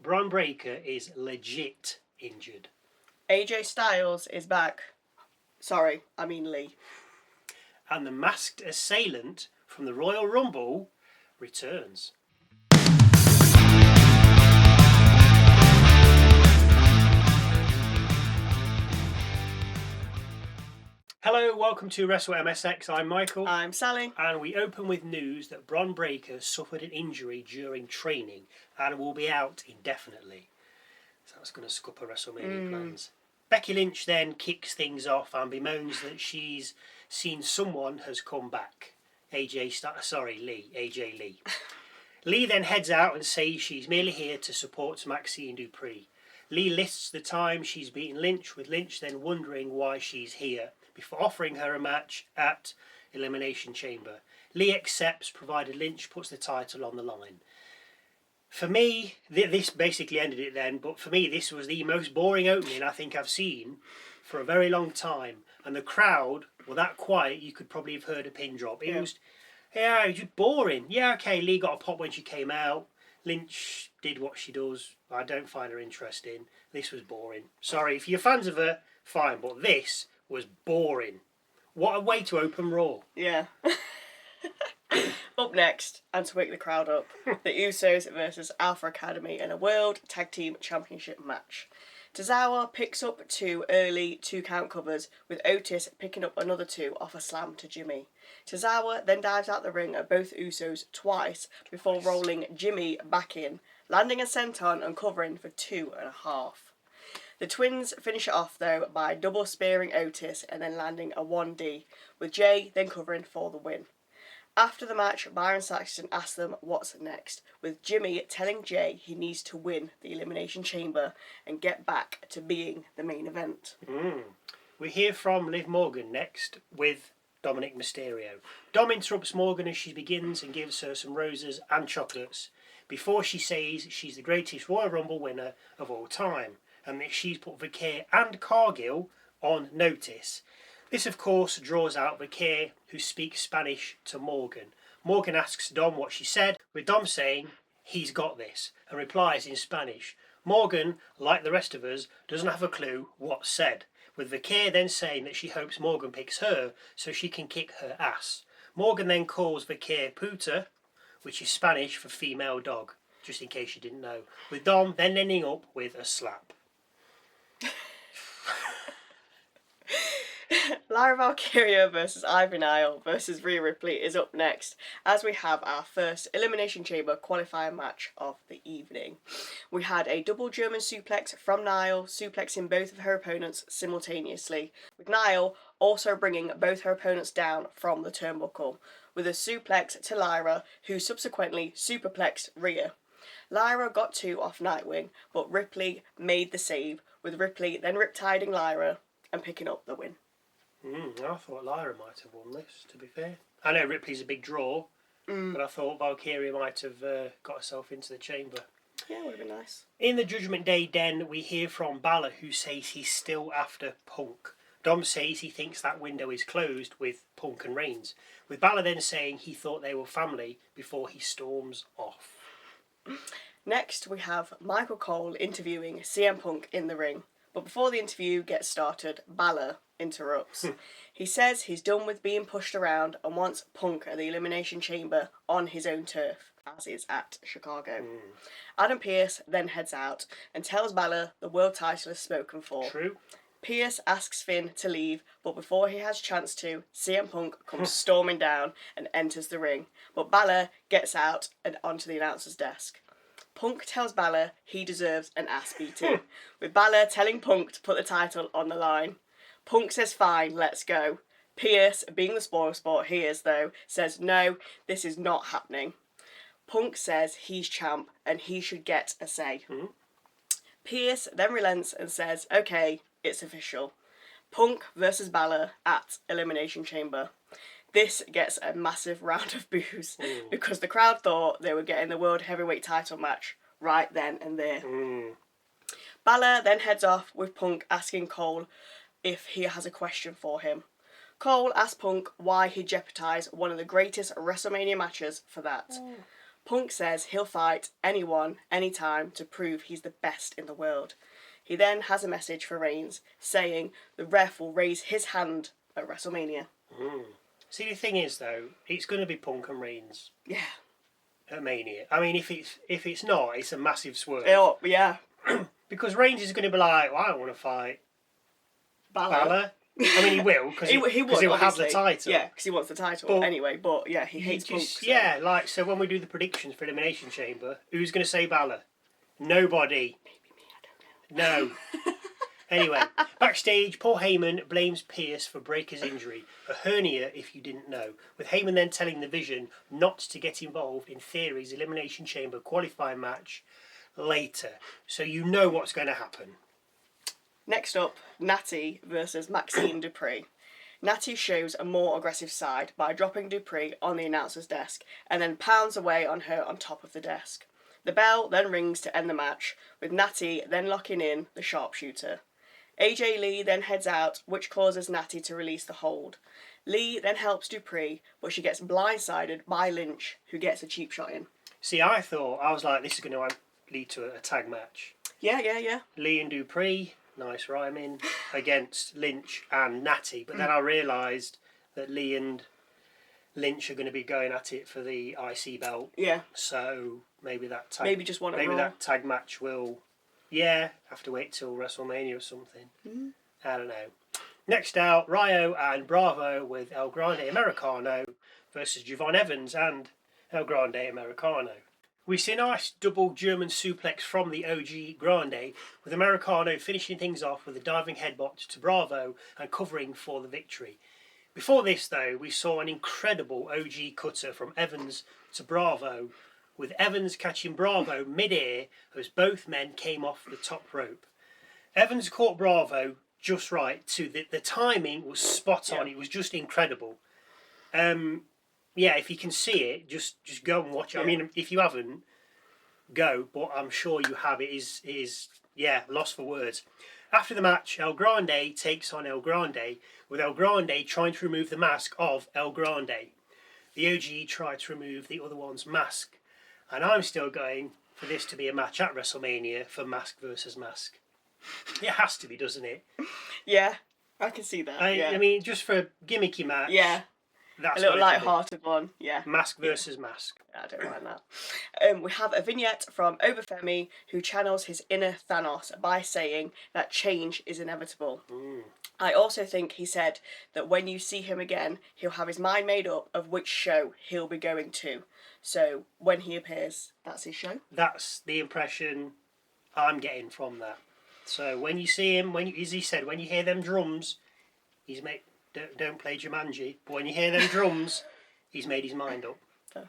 Bron Breakker is legit injured. AJ Styles is back. Sorry, I mean Lee. And the Masked Assailant from the Royal Rumble returns. Hello, welcome to Wrestle MSX. I'm Michael. I'm Sally. And we open with news that Bron Breakker suffered an injury during training and will be out indefinitely. So that's going to scupper WrestleMania plans. Becky Lynch then kicks things off and bemoans that she's seen someone has come back. Lee, AJ Lee. Lee then heads out and says she's merely here to support Maxxine Dupri. Lee lists the time she's beaten Lynch, with Lynch then wondering why she's here, before offering her a match at Elimination Chamber. Lee accepts, provided Lynch puts the title on the line. For me, this basically ended it then, but for me this was the most boring opening I think I've seen for a very long time. And the crowd were that quiet you could probably have heard a pin drop. It was just boring. Yeah, okay, Lee got a pop when she came out. Lynch did what she does. I don't find her interesting. This was boring. Sorry, if you're fans of her, fine, but this was boring. What a way to open Raw. Yeah. Up next, and to wake the crowd up, the Usos versus Alpha Academy in a World Tag Team Championship match. Tozawa picks up 2 early 2-count covers, with Otis picking up another 2 off a slam to Jimmy. Tozawa then dives out the ring at both Usos twice before rolling Jimmy back in, landing a senton and covering for 2.5. The twins finish it off though by double spearing Otis and then landing a 1D, with Jay then covering for the win. After the match, Byron Saxton asks them what's next, with Jimmy telling Jay he needs to win the Elimination Chamber and get back to being the main event. We hear from Liv Morgan next with Dominik Mysterio. Dom interrupts Morgan as she begins and gives her some roses and chocolates before she says she's the greatest Royal Rumble winner of all time and that she's put Vaquer and Cargill on notice. This, of course, draws out Vaquer, who speaks Spanish to Morgan. Morgan asks Dom what she said, with Dom saying, "He's got this," and replies in Spanish. Morgan, like the rest of us, doesn't have a clue what's said, with Vaquer then saying that she hopes Morgan picks her so she can kick her ass. Morgan then calls Vaquer puta, which is Spanish for female dog, just in case you didn't know, with Dom then ending up with a slap. Lyra Valkyria versus Nile versus Rhea Ripley is up next, as we have our first Elimination Chamber qualifier match of the evening. We had a double German suplex from Nile, suplexing both of her opponents simultaneously, with Nile also bringing both her opponents down from the turnbuckle, with a suplex to Lyra, who subsequently superplexed Rhea. Lyra got 2 off Nightwing, but Ripley made the save, with Ripley then riptiding Lyra and picking up the win. I thought Lyra might have won this, to be fair. I know Ripley's a big draw, but I thought Valkyria might have got herself into the chamber. Yeah, would have been nice. In the Judgment Day den, we hear from Bálor, who says he's still after Punk. Dom says he thinks that window is closed with Punk and Reigns, with Bálor then saying he thought they were family before he storms off. Next, we have Michael Cole interviewing CM Punk in the ring. But before the interview gets started, Bálor interrupts. He says he's done with being pushed around and wants Punk at the Elimination Chamber on his own turf, as is at Chicago. Adam Pearce then heads out and tells Bálor the world title is spoken for. True. Pearce asks Finn to leave, but before he has a chance to, CM Punk comes storming down and enters the ring. But Bálor gets out and onto the announcer's desk. Punk tells Bálor he deserves an ass beating, with Bálor telling Punk to put the title on the line. Punk says fine, let's go. Pearce, being the spoilsport he is though, says no, this is not happening. Punk says he's champ and he should get a say. Pearce then relents and says, okay, it's official. Punk versus Bálor at Elimination Chamber. This gets a massive round of boos because the crowd thought they were getting the World Heavyweight title match right then and there. Bálor then heads off with Punk asking Cole if he has a question for him. Cole asks Punk why he jeopardised one of the greatest WrestleMania matches for that. Punk says he'll fight anyone, anytime to prove he's the best in the world. He then has a message for Reigns saying the ref will raise his hand at WrestleMania. See, the thing is, though, it's going to be Punk and Reigns Yeah. at Mania. I mean, if it's not, it's a massive swerve. Oh, yeah. Because Reigns is going to be like, well, I don't want to fight Balor. I mean, he will, because he'll have the title. Yeah, because he wants the title anyway, but yeah, he hates Punk. So. Yeah, like, so when we do the predictions for Elimination Chamber, who's going to say Balor? Nobody. Maybe me, I don't know. No. Anyway, backstage, Paul Heyman blames Pierce for Breakker's injury, a hernia if you didn't know, with Heyman then telling the Vision not to get involved in Theory's Elimination Chamber qualifying match later. So you know what's going to happen. Next up, Natty versus Maxxine Dupri. Natty shows a more aggressive side by dropping Dupri on the announcer's desk and then pounds away on her on top of the desk. The bell then rings to end the match, with Natty then locking in the sharpshooter. AJ Lee then heads out, which causes Natty to release the hold. Lee then helps Dupri, but she gets blindsided by Lynch, who gets a cheap shot in. See, I was like, this is going to lead to a tag match. Yeah. Lee and Dupri, nice rhyming, against Lynch and Natty. But then I realised that Lee and Lynch are going to be going at it for the IC belt. Yeah. So maybe that tag... Maybe just one at Maybe Raw. that tag match will... Yeah, have to wait till WrestleMania or something. I don't know. Next out, Rhea and Bravo with El Grande Americano versus Javon Evans and El Grande Americano. We see a nice double German suplex from the OG Grande, with Americano finishing things off with a diving headbutt to Bravo and covering for the victory. Before this, though, we saw an incredible OG cutter from Evans to Bravo, with Evans catching Bravo mid-air as both men came off the top rope. Evans caught Bravo just right too. The timing was spot on. It was just incredible. If you can see it, just go and watch it. I mean, if you haven't, go, but I'm sure you have. It is lost for words. After the match, El Grande takes on El Grande, with El Grande trying to remove the mask of El Grande. The OG tried to remove the other one's mask. And I'm still going for this to be a match at WrestleMania for mask versus mask. It has to be, doesn't it? Yeah, I can see that. I mean, just for a gimmicky match. Yeah. That's a little light-hearted one, yeah. Mask versus mask. I don't mind that. We have a vignette from Oba Femi, who channels his inner Thanos by saying that change is inevitable. I also think he said that when you see him again, he'll have his mind made up of which show he'll be going to. So when he appears, that's his show. That's the impression I'm getting from that. So when you see him, as he said, when you hear them drums, he's made. Don't play Jumanji, but when you hear them drums, he's made his mind up. Oh.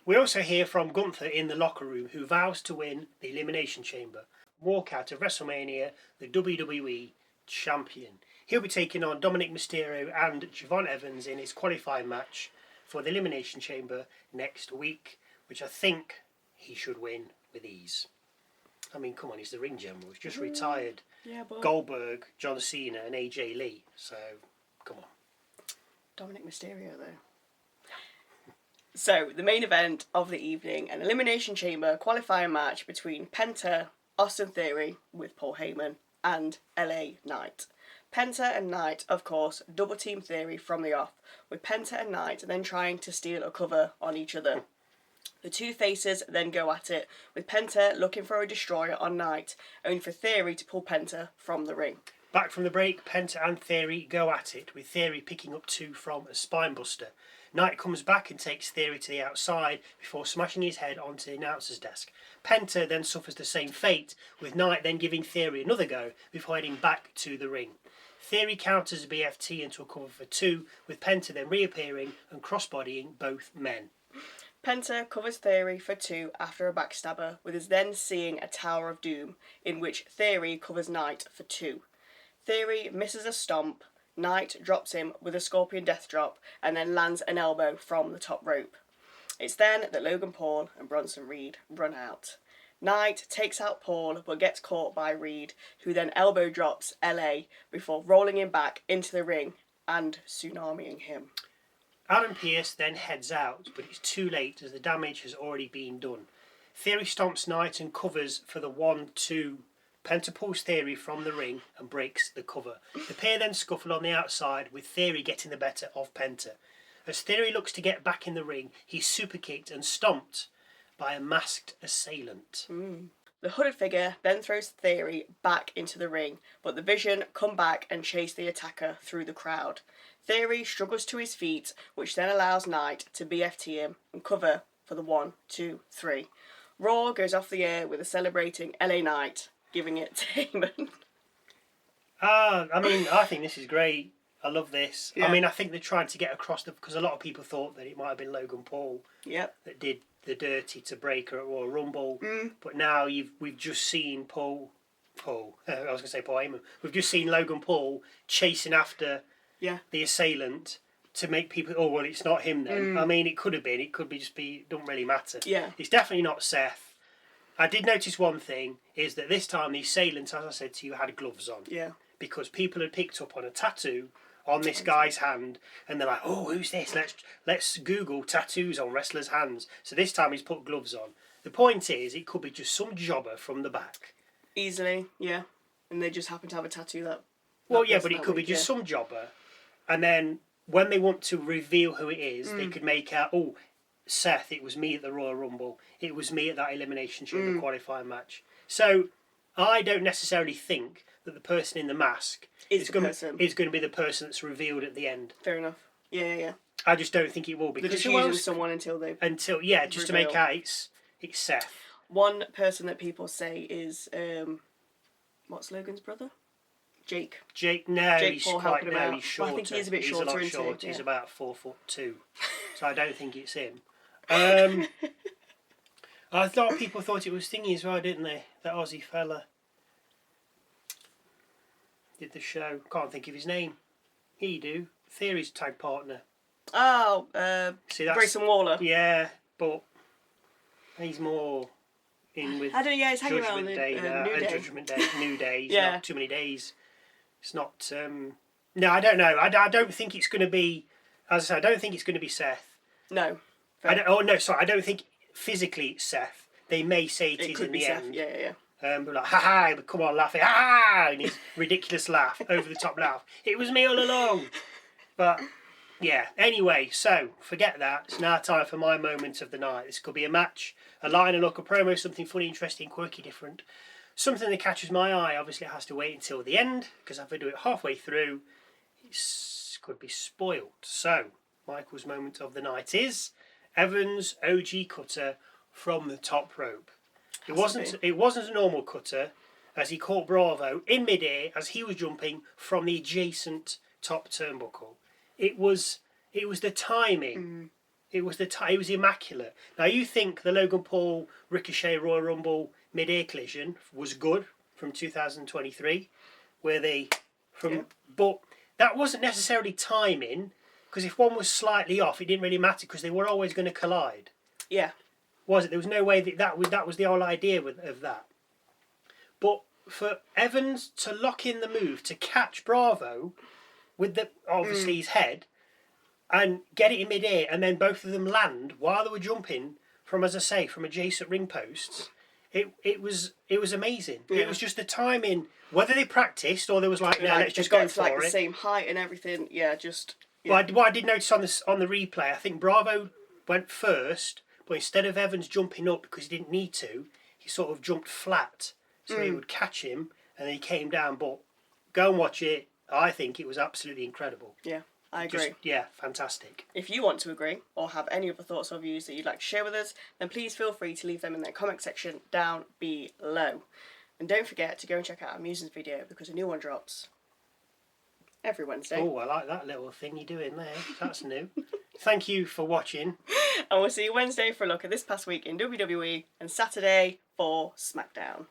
We also hear from Gunther in the locker room, who vows to win the Elimination Chamber, walk out of WrestleMania the WWE champion. He'll be taking on Dominik Mysterio and Javon Evans in his qualifying match for the Elimination Chamber next week, which I think he should win with ease. I mean, come on, he's the ring general. He's just retired. Yeah, but Goldberg, John Cena and AJ Lee. So, come on. Dominik Mysterio, though. So, the main event of the evening, an Elimination Chamber qualifying match between Penta, Austin Theory, with Paul Heyman, and LA Knight. Penta and Knight, of course, double team Theory from the off, with Penta and Knight then trying to steal a cover on each other. The two faces then go at it, with Penta looking for a destroyer on Knight, only for Theory to pull Penta from the ring. Back from the break, Penta and Theory go at it, with Theory picking up two from a spinebuster. Knight comes back and takes Theory to the outside before smashing his head onto the announcer's desk. Penta then suffers the same fate, with Knight then giving Theory another go before heading back to the ring. Theory counters a BFT into a cover for two, with Penta then reappearing and crossbodying both men. Penta covers Theory for two after a backstabber, with us then seeing a Tower of Doom, in which Theory covers Knight for two. Theory misses a stomp, Knight drops him with a Scorpion Death Drop, and then lands an elbow from the top rope. It's then that Logan Paul and Bronson Reed run out. Knight takes out Paul, but gets caught by Reed, who then elbow drops LA before rolling him back into the ring and tsunamiing him. Adam Pearce then heads out, but it's too late as the damage has already been done. Theory stomps Knight and covers for the 1-2. Penta pulls Theory from the ring and breaks the cover. The pair then scuffle on the outside, with Theory getting the better of Penta. As Theory looks to get back in the ring, he's super kicked and stomped by a Masked Assailant. The hooded figure then throws Theory back into the ring, but the Vision come back and chase the attacker through the crowd. Theory struggles to his feet, which then allows Knight to BFT him and cover for the 1-2-3. Raw goes off the air with a celebrating LA Knight, giving it to Heyman. I think this is great. I love this. Yeah. I think they're trying to get across because a lot of people thought that it might have been Logan Paul that did the dirty to Breakker at Royal Rumble. But now we've just seen Paul. I was going to say Paul Heyman. We've just seen Logan Paul chasing after the assailant to make people. Oh well, it's not him then. It could have been. It could be just be. It doesn't really matter. Yeah. It's definitely not Seth. I did notice one thing is that this time the assailant, as I said to you, had gloves on. Yeah. Because people had picked up on a tattoo on this guy's hand, and they're like, "Oh, who's this? Let's Google tattoos on wrestlers' hands." So this time he's put gloves on. The point is, it could be just some jobber from the back. Easily, yeah. And they just happen to have a tattoo that. Well, yeah, but it could be just some jobber, and then when they want to reveal who it is, they could make out, "Oh, Seth, it was me at the Royal Rumble. It was me at that Elimination Chamber qualifying match." So I don't necessarily think that the person in the mask is going to be the person that's revealed at the end. Fair enough. Yeah. I just don't think it will be. They're just using someone until they just reveal. To make out it's Seth. One person that people say is what's Logan's brother? Jake. No, Jake he's Paul quite helping he's shorter. Well, I think he is a bit shorter. He's a lot isn't shorter. he? He's Yeah. about 4'2", so I don't think it's him. I thought people thought it was Thingy as well, didn't they? That Aussie fella did the show. Can't think of his name. He do. Theory's tag partner. Oh, See, that's, Grayson Waller. Yeah, but he's more in with I don't. Yeah, it's hanging around Judgment Day now. New Day. Judgment Day, New Day. Yeah. Not too many days. It's not. No, I don't know. I don't think it's going to be. As I said, I don't think it's going to be Seth. No. I don't think physically it's Seth. They may say it is could in be the Seth. end. Yeah. But like, ha ha, but come on, laughing, ha ha, and his ridiculous laugh, over the top laugh. It was me all along. But yeah, anyway, so forget that. It's now time for my moment of the night. This could be a match, a line, a look, a promo, something funny, interesting, quirky, different. Something that catches my eye. Obviously, it has to wait until the end because if I do it halfway through, it could be spoiled. So, Michael's moment of the night is Evans' OG cutter from the top rope. It wasn't a normal cutter, as he caught Bravo in midair as he was jumping from the adjacent top turnbuckle. It was the timing. It was immaculate. Now you think the Logan Paul Ricochet Royal Rumble midair collision was good from 2023, but that wasn't necessarily timing, because if one was slightly off, it didn't really matter because they were always going to collide. Yeah. Was it? There was no way that was the whole idea of that. But for Evans to lock in the move to catch Bravo with obviously his head and get it in midair, and then both of them land while they were jumping from, as I say, from adjacent ring posts. It was amazing. Yeah. It was just the timing. Whether they practiced or there was like, no, let's just go go for like it. the same height and everything. Yeah, just. Yeah. Well, what I did notice on the replay, I think Bravo went first. But instead of Evans jumping up because he didn't need to, he sort of jumped flat. So he would catch him and then he came down. But go and watch it. I think it was absolutely incredible. Yeah, I agree. Fantastic. If you want to agree or have any other thoughts or views that you'd like to share with us, then please feel free to leave them in the comment section down below. And don't forget to go and check out our Musings video because a new one drops every Wednesday. Oh, I like that little thing you're doing there. That's new. Thank you for watching. And we'll see you Wednesday for a look at this past week in WWE and Saturday for SmackDown.